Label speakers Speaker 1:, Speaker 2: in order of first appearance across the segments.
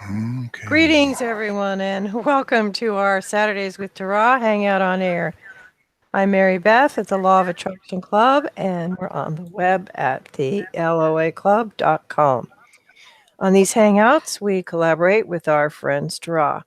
Speaker 1: Okay.
Speaker 2: Greetings, everyone, and welcome to our Saturdays with Tara Hangout on Air. I'm Mary Beth at the Law of Attraction Club, and we're on the web at the loaclub.com. On these Hangouts, we collaborate with our friends Tara.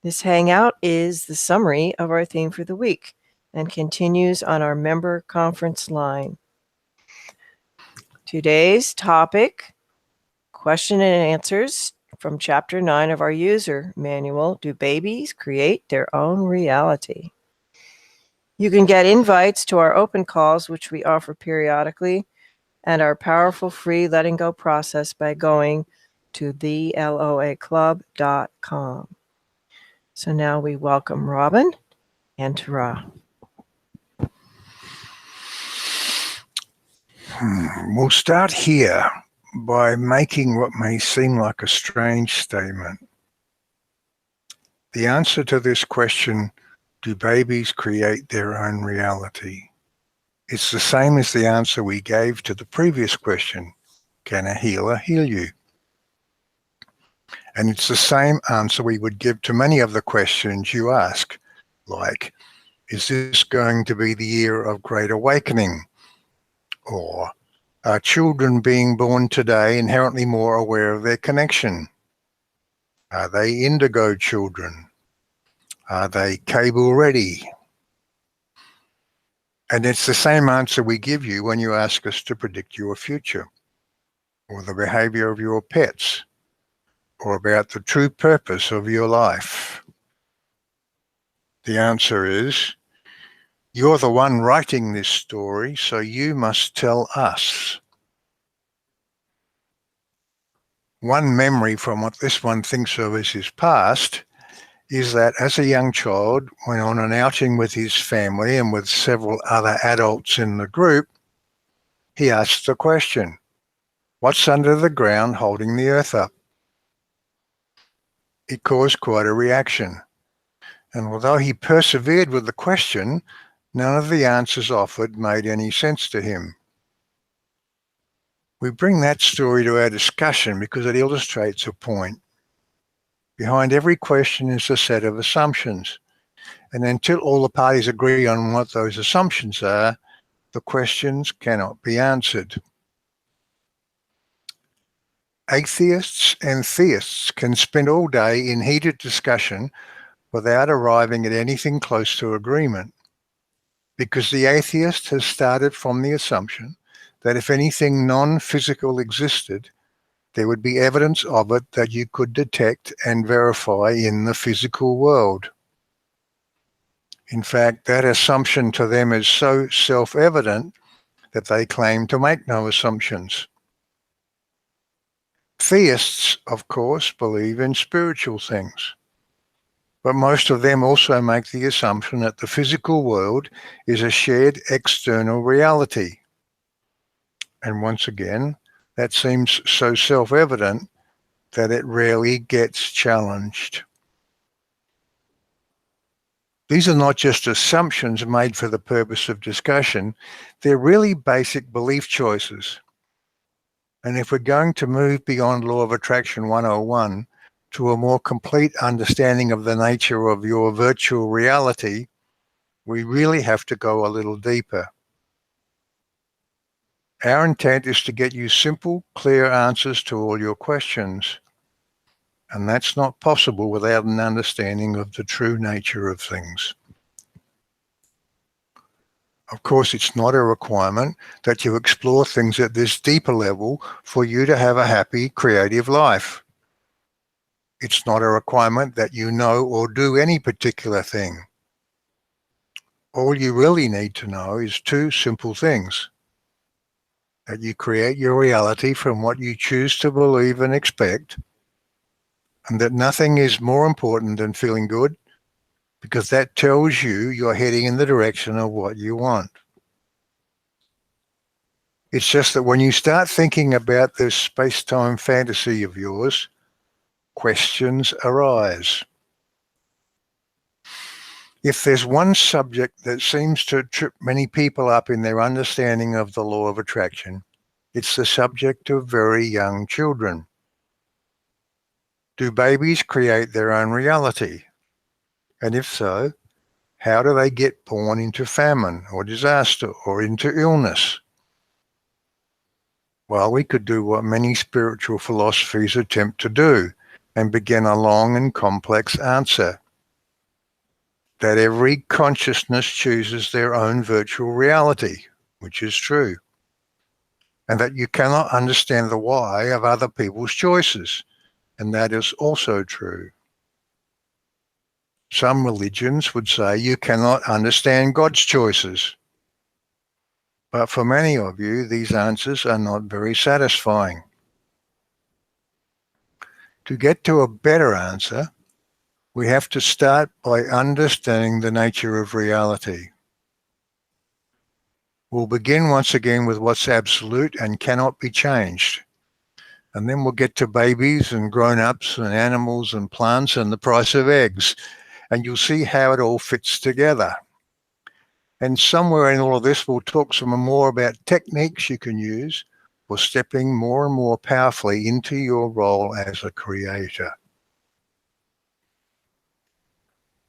Speaker 2: This Hangout is the summary of our theme for the week and continues on our member conference line. Today's topic, question and answers from Chapter 9 of our user manual, Do Babies Create Their Own Reality? You can get invites to our open calls, which we offer periodically, and our powerful free letting go process by going to theloaclub.com. So now we welcome Robin and Tara.
Speaker 1: We'll start here by making what may seem like a strange statement. The answer to this question, do babies create their own reality? It's the same as the answer we gave to the previous question, can a healer heal you? And it's the same answer we would give to many of the questions you ask, like, is this going to be the year of great awakening? Or, are children being born today inherently more aware of their connection? Are they indigo children? Are they cable ready? And it's the same answer we give you when you ask us to predict your future, or the behavior of your pets, or about the true purpose of your life. The answer is, you're the one writing this story, so you must tell us. One memory from what this one thinks of as his past is that as a young child, when on an outing with his family and with several other adults in the group, he asked the question, what's under the ground holding the earth up? It caused quite a reaction. And although he persevered with the question, none of the answers offered made any sense to him. We bring that story to our discussion because it illustrates a point. Behind every question is a set of assumptions. And until all the parties agree on what those assumptions are, the questions cannot be answered. Atheists and theists can spend all day in heated discussion without arriving at anything close to agreement, because the atheist has started from the assumption that if anything non-physical existed, there would be evidence of it that you could detect and verify in the physical world. In fact, that assumption to them is so self-evident that they claim to make no assumptions. Theists, of course, believe in spiritual things, but most of them also make the assumption that the physical world is a shared external reality. And once again, that seems so self-evident that it rarely gets challenged. These are not just assumptions made for the purpose of discussion, they're really basic belief choices. And if we're going to move beyond Law of Attraction 101 to a more complete understanding of the nature of your virtual reality, we really have to go a little deeper. Our intent is to get you simple, clear answers to all your questions. And that's not possible without an understanding of the true nature of things. Of course, it's not a requirement that you explore things at this deeper level for you to have a happy, creative life. It's not a requirement that you know or do any particular thing. All you really need to know is two simple things: that you create your reality from what you choose to believe and expect, and that nothing is more important than feeling good, because that tells you you're heading in the direction of what you want. It's just that when you start thinking about this space-time fantasy of yours, questions arise. If there's one subject that seems to trip many people up in their understanding of the law of attraction, it's the subject of very young children. Do babies create their own reality? And if so, how do they get born into famine or disaster or into illness? Well, we could do what many spiritual philosophies attempt to do and begin a long and complex answer. That every consciousness chooses their own virtual reality, which is true. And that you cannot understand the why of other people's choices, and that is also true. Some religions would say you cannot understand God's choices. But for many of you, these answers are not very satisfying. To get to a better answer, we have to start by understanding the nature of reality. We'll begin once again with what's absolute and cannot be changed. And then we'll get to babies and grown-ups and animals and plants and the price of eggs. And you'll see how it all fits together. And somewhere in all of this, we'll talk some more about techniques you can use for stepping more and more powerfully into your role as a creator.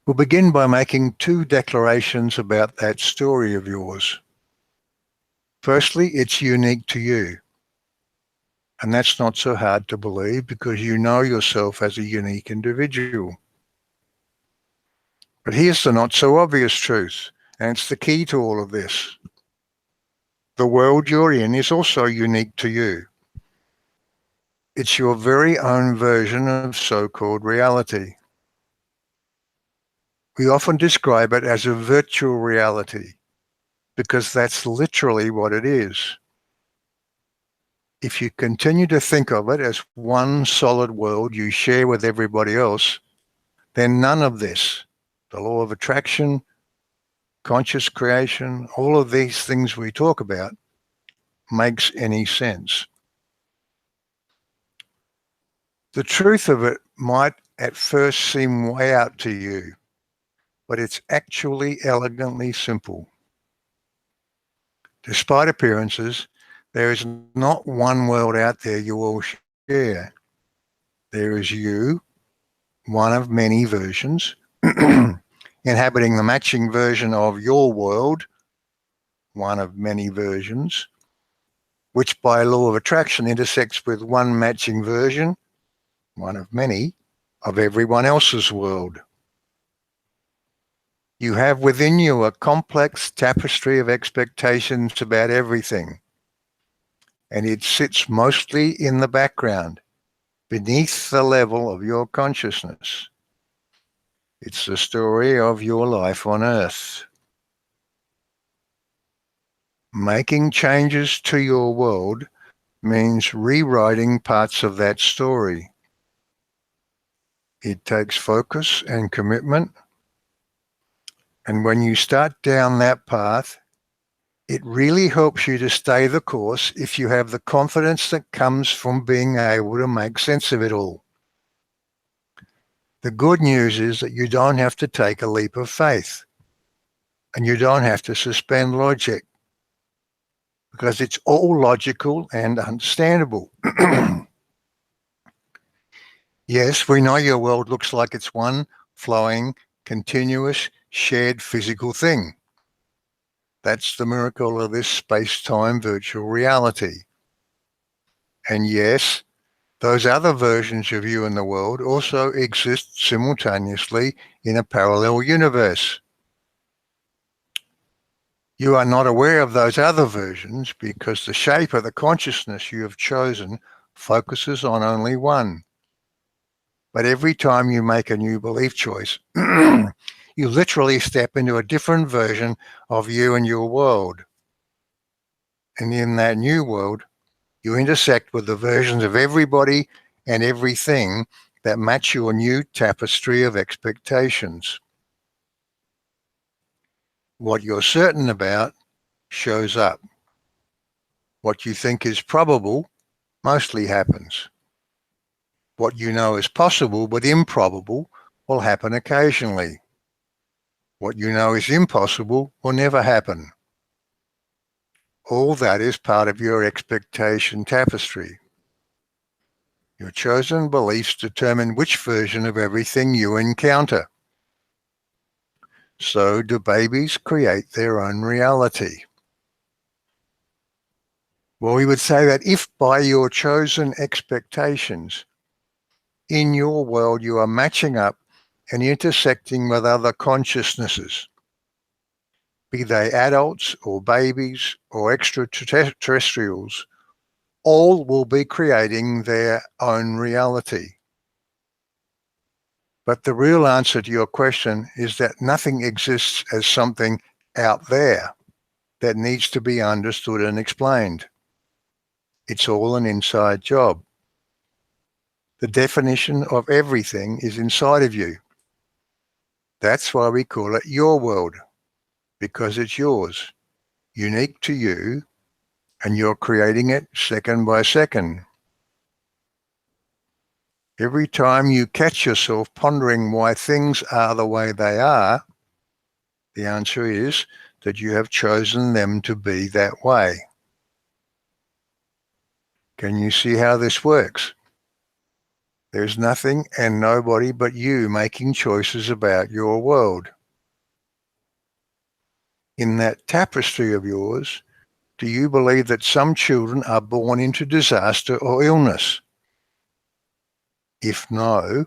Speaker 1: We'll begin by making two declarations about that story of yours. Firstly, it's unique to you. And that's not so hard to believe because you know yourself as a unique individual. But here's the not so obvious truth, and it's the key to all of this. The world you're in is also unique to you. It's your very own version of so-called reality. We often describe it as a virtual reality because that's literally what it is. If you continue to think of it as one solid world you share with everybody else, then none of this, the law of attraction, conscious creation, all of these things we talk about, makes any sense. The truth of it might at first seem way out to you, but it's actually elegantly simple. Despite appearances, there is not one world out there you all share. There is you, one of many versions, inhabiting the matching version of your world, one of many versions, which by law of attraction intersects with one matching version, one of many, of everyone else's world. You have within you a complex tapestry of expectations about everything, and it sits mostly in the background, beneath the level of your consciousness. It's the story of your life on Earth. Making changes to your world means rewriting parts of that story. It takes focus and commitment, and when you start down that path, it really helps you to stay the course if you have the confidence that comes from being able to make sense of it all. The good news is that you don't have to take a leap of faith, and you don't have to suspend logic, because it's all logical and understandable. Yes, we know your world looks like it's one flowing, continuous, shared physical thing. That's the miracle of this space-time virtual reality. And yes, those other versions of you in the world also exist simultaneously in a parallel universe. You are not aware of those other versions because the shape of the consciousness you have chosen focuses on only one. But every time you make a new belief choice, you literally step into a different version of you and your world. And in that new world, you intersect with the versions of everybody and everything that match your new tapestry of expectations. What you're certain about shows up. What you think is probable mostly happens. What you know is possible but improbable will happen occasionally. What you know is impossible will never happen. All that is part of your expectation tapestry. Your chosen beliefs determine which version of everything you encounter. So do babies create their own reality? Well, we would say that if by your chosen expectations in your world you are matching up and intersecting with other consciousnesses, be they adults or babies or extraterrestrials, all will be creating their own reality. But the real answer to your question is that nothing exists as something out there that needs to be understood and explained. It's all an inside job. The definition of everything is inside of you. That's why we call it your world, because it's yours, unique to you, and you're creating it second by second. Every time you catch yourself pondering why things are the way they are, the answer is that you have chosen them to be that way. Can you see how this works? There's nothing and nobody but you making choices about your world. In that tapestry of yours, do you believe that some children are born into disaster or illness? If no,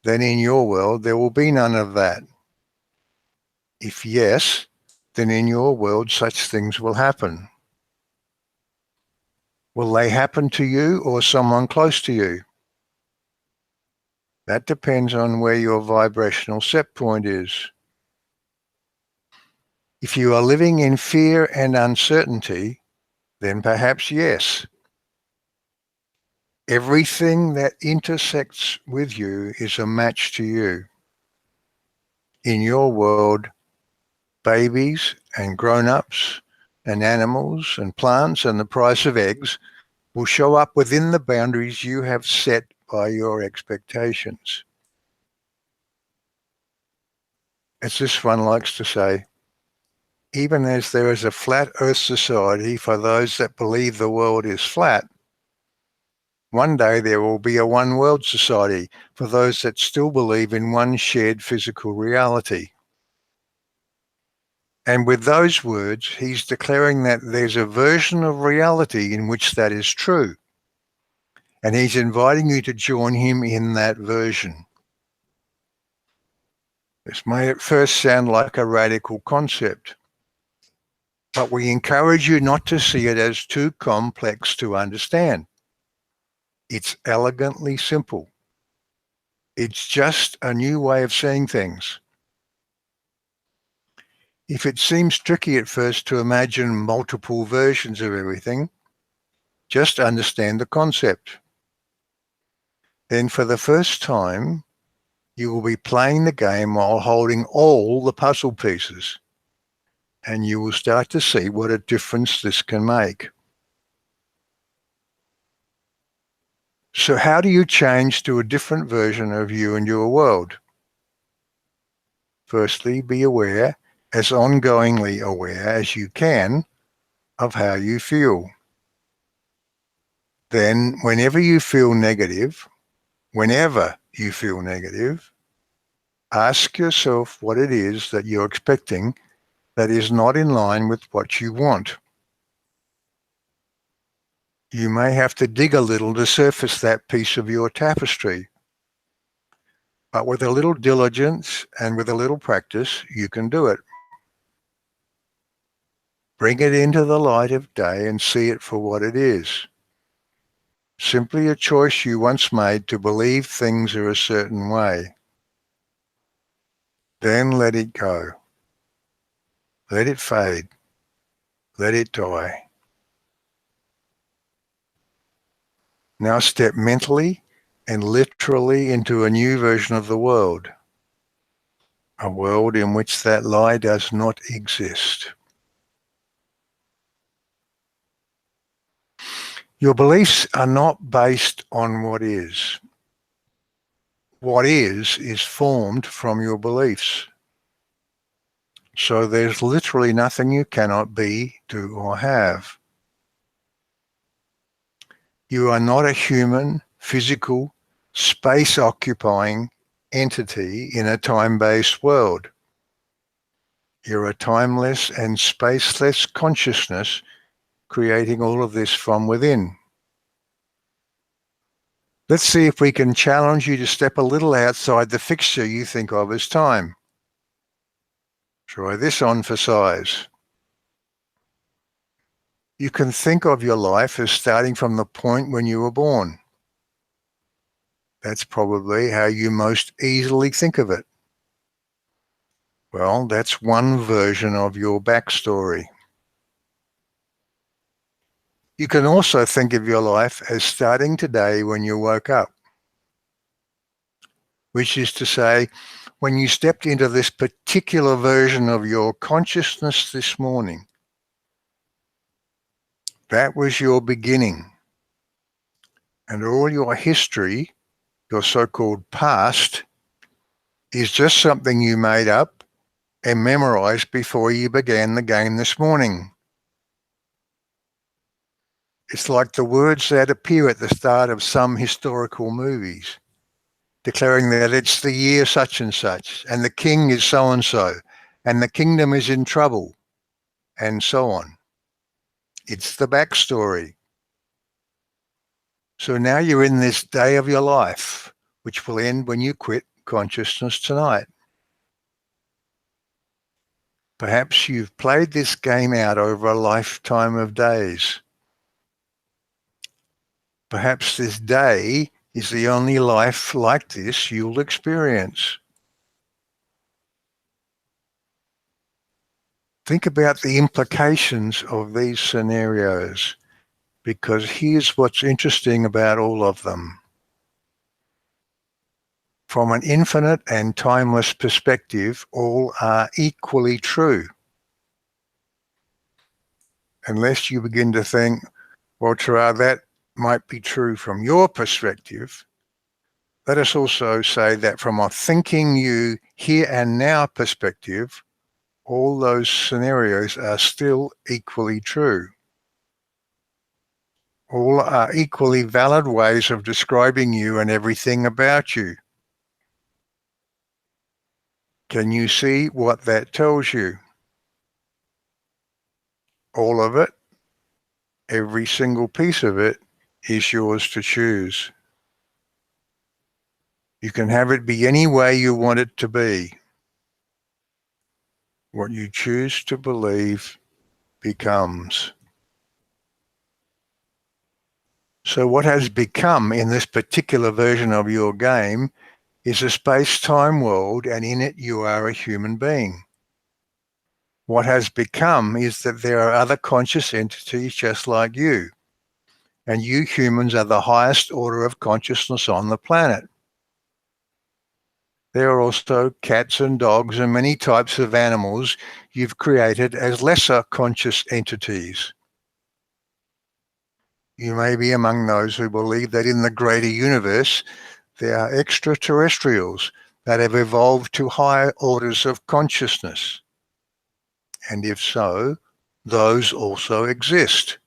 Speaker 1: then in your world there will be none of that. If yes, then in your world such things will happen. Will they happen to you or someone close to you? That depends on where your vibrational set point is. If you are living in fear and uncertainty, then perhaps yes. Everything that intersects with you is a match to you. In your world, babies and grown-ups and animals and plants and the price of eggs will show up within the boundaries you have set by your expectations. As this one likes to say, even as there is a flat Earth society for those that believe the world is flat, one day there will be a one world society for those that still believe in one shared physical reality. And with those words, he's declaring that there's a version of reality in which that is true. And he's inviting you to join him in that version. This may at first sound like a radical concept, but we encourage you not to see it as too complex to understand. It's elegantly simple. It's just a new way of seeing things. If it seems tricky at first to imagine multiple versions of everything, just understand the concept. Then for the first time, you will be playing the game while holding all the puzzle pieces, and you will start to see what a difference this can make. So how do you change to a different version of you and your world? Firstly, be aware, as ongoingly aware as you can, of how you feel. Then, whenever you feel negative, ask yourself what it is that you're expecting that is not in line with what you want. You may have to dig a little to surface that piece of your tapestry, but with a little diligence and with a little practice, you can do it. Bring it into the light of day and see it for what it is. Simply a choice you once made to believe things are a certain way. Then let it go. Let it fade. Let it die. Now step mentally and literally into a new version of the world, a world in which that lie does not exist. Your beliefs are not based on what is. What is formed from your beliefs. So there's literally nothing you cannot be, do, or have. You are not a human, physical, space-occupying entity in a time-based world. You're a timeless and spaceless consciousness creating all of this from within. Let's see if we can challenge you to step a little outside the fixture you think of as time. Try this on for size. You can think of your life as starting from the point when you were born. That's probably how you most easily think of it. Well, that's one version of your backstory. You can also think of your life as starting today when you woke up, which is to say, when you stepped into this particular version of your consciousness this morning. That was your beginning. And all your history, your so-called past, is just something you made up and memorized before you began the game this morning. It's like the words that appear at the start of some historical movies, declaring that it's the year such and such, and the king is so-and-so, and the kingdom is in trouble, and so on. It's the backstory. So now you're in this day of your life, which will end when you quit consciousness tonight. Perhaps you've played this game out over a lifetime of days. Perhaps this day is the only life like this you'll experience. Think about the implications of these scenarios, because here's what's interesting about all of them. From an infinite and timeless perspective, all are equally true. Unless you begin to think, well, Tara, that might be true from your perspective. Let us also say that from a thinking you here and now perspective, all those scenarios are still equally true. All are equally valid ways of describing you and everything about you. Can you see what that tells you? All of it, every single piece of it, is yours to choose. You can have it be any way you want it to be. What you choose to believe becomes. So what has become in this particular version of your game is a space-time world, and in it you are a human being. What has become is that there are other conscious entities just like you, and you humans are the highest order of consciousness on the planet. There are also cats and dogs and many types of animals you've created as lesser conscious entities. You may be among those who believe that in the greater universe, there are extraterrestrials that have evolved to higher orders of consciousness. And if so, those also exist.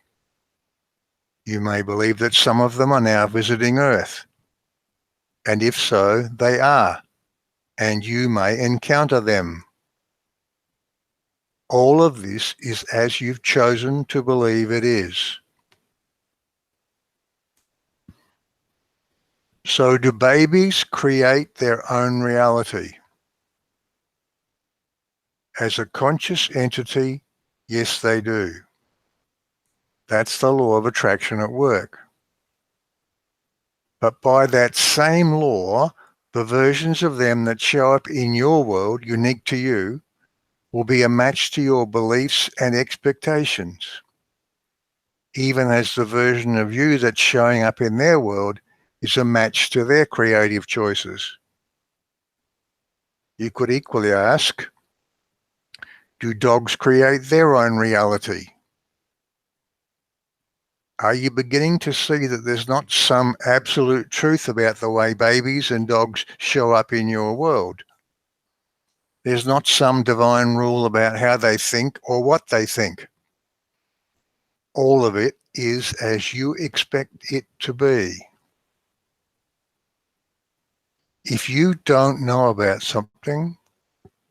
Speaker 1: You may believe that some of them are now visiting Earth. And if so, they are. And you may encounter them. All of this is as you've chosen to believe it is. So do babies create their own reality? As a conscious entity, yes, they do. That's the law of attraction at work. But by that same law, the versions of them that show up in your world, unique to you, will be a match to your beliefs and expectations, even as the version of you that's showing up in their world is a match to their creative choices. You could equally ask, do dogs create their own reality? Are you beginning to see that there's not some absolute truth about the way babies and dogs show up in your world? There's not some divine rule about how they think or what they think. All of it is as you expect it to be. If you don't know about something,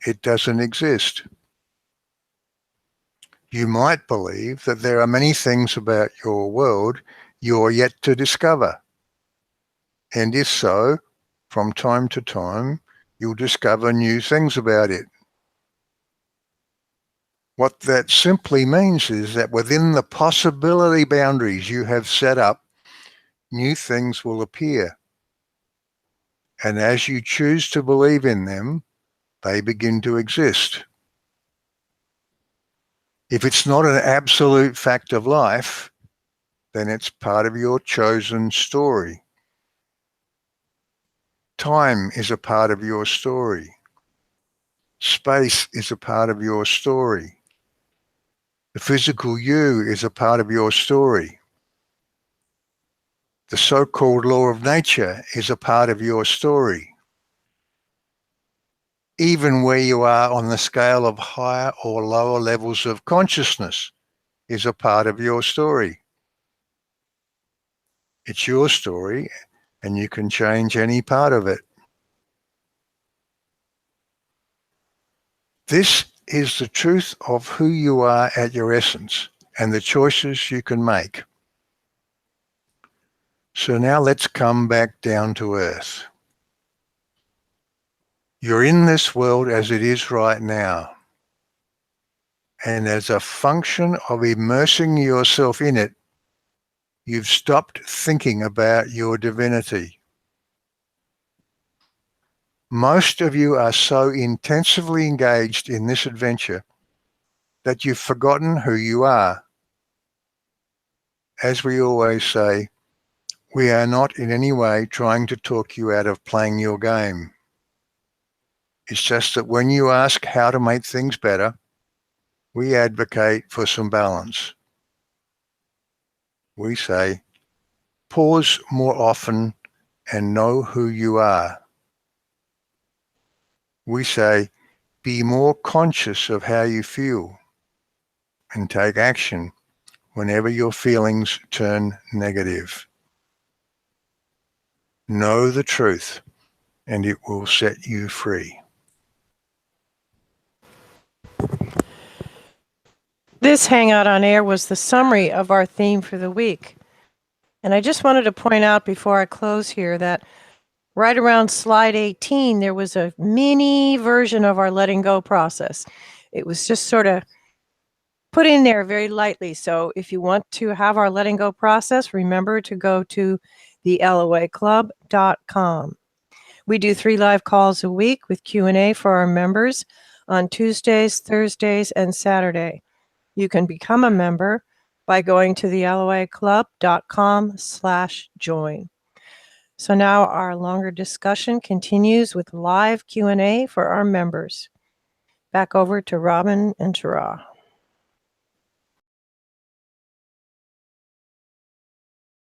Speaker 1: it doesn't exist. You might believe that there are many things about your world you're yet to discover. And if so, from time to time, you'll discover new things about it. What that simply means is that within the possibility boundaries you have set up, new things will appear. And as you choose to believe in them, they begin to exist. If it's not an absolute fact of life, then it's part of your chosen story. Time is a part of your story. Space is a part of your story. The physical you is a part of your story. The so-called law of nature is a part of your story. Even where you are on the scale of higher or lower levels of consciousness is a part of your story. It's your story, and you can change any part of it. This is the truth of who you are at your essence and the choices you can make. So now let's come back down to earth. You're in this world as it is right now. And as a function of immersing yourself in it, you've stopped thinking about your divinity. Most of you are so intensively engaged in this adventure that you've forgotten who you are. As we always say, we are not in any way trying to talk you out of playing your game. It's just that when you ask how to make things better, we advocate for some balance. We say, pause more often and know who you are. We say, be more conscious of how you feel and take action whenever your feelings turn negative. Know the truth and it will set you free.
Speaker 2: This Hangout on Air was the summary of our theme for the week. And I just wanted to point out before I close here that right around slide 18, there was a mini version of our letting go process. It was just sort of put in there very lightly. So if you want to have our letting go process, remember to go to the loaclub.com. We do 3 live calls a week with Q&A for our members on Tuesdays, Thursdays, and Saturday. You can become a member by going to the loaclub.com/join. So now our longer discussion continues with live Q&A for our members. Back over to Robin and Tara.